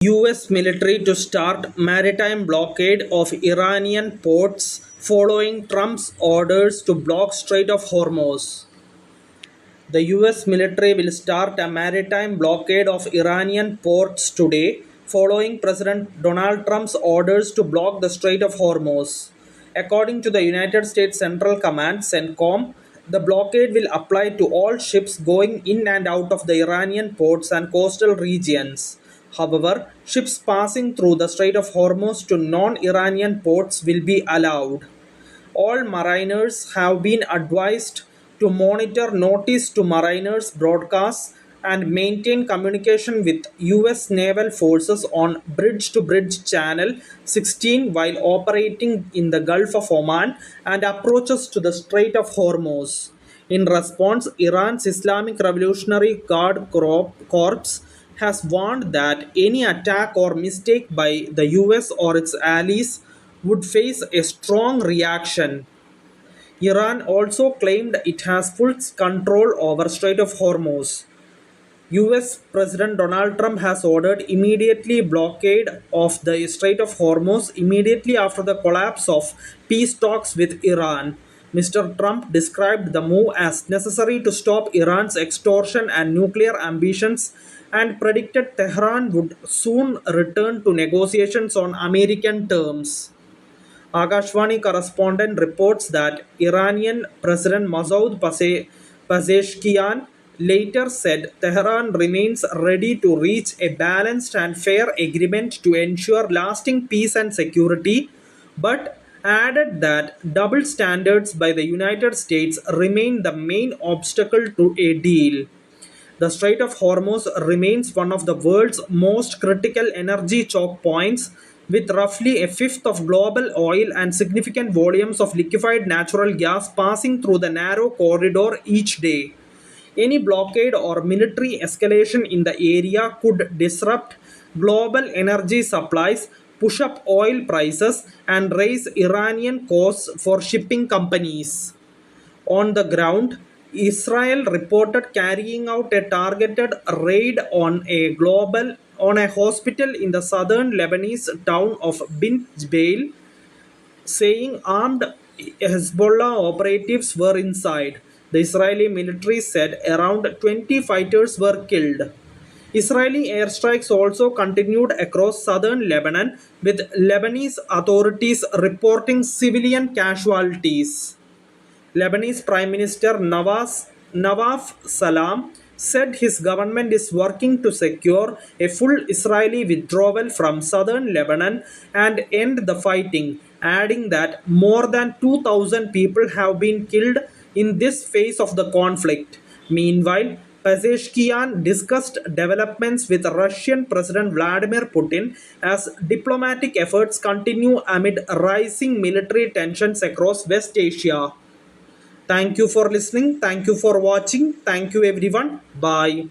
US military to start maritime blockade of Iranian ports following Trump's orders to block Strait of Hormuz. The US military will start a maritime blockade of Iranian ports today following President Donald Trump's orders to block the Strait of Hormuz. According to the United States Central Command (CENTCOM), the blockade will apply to all ships going in and out of the Iranian ports and coastal regions. However, ships passing through the Strait of Hormuz to non-Iranian ports will be allowed. All mariners have been advised to monitor notice to mariners broadcasts and maintain communication with US naval forces on bridge to bridge channel 16 while operating in the Gulf of Oman and approaches to the Strait of Hormuz. In response, Iran's Islamic Revolutionary Guard Corps has warned that any attack or mistake by the US or its allies would face a strong reaction. Iran also claimed it has full control over Strait of Hormuz. US President Donald Trump has ordered immediately blockade of the Strait of Hormuz immediately after the collapse of peace talks with Iran. Mr. Trump described the move as necessary to stop Iran's extortion and nuclear ambitions and predicted Tehran would soon return to negotiations on American terms. Akashvani correspondent reports that Iranian President Masoud Pezeshkian later said Tehran remains ready to reach a balanced and fair agreement to ensure lasting peace and security, but added that double standards by the United States remain the main obstacle to a deal. The Strait of Hormuz remains one of the world's most critical energy choke points, with roughly a fifth of global oil and significant volumes of liquefied natural gas passing through the narrow corridor each day. Any blockade or military escalation in the area could disrupt global energy supplies, push up oil prices, and raise Iranian costs for shipping companies. On the ground, Israel reported carrying out a targeted raid on a hospital in the southern Lebanese town of Bint Jbeil, saying armed Hezbollah operatives were inside. The Israeli military said around 20 fighters were killed. Israeli airstrikes also continued across southern Lebanon, with Lebanese authorities reporting civilian casualties. Lebanese Prime Minister Nawaf Salam said his government is working to secure a full Israeli withdrawal from southern Lebanon and end the fighting, adding that more than 2,000 people have been killed in this phase of the conflict. Meanwhile, Pezeshkian discussed developments with Russian President Vladimir Putin as diplomatic efforts continue amid rising military tensions across West Asia. Thank you for listening. Thank you for watching. Thank you, everyone. Bye.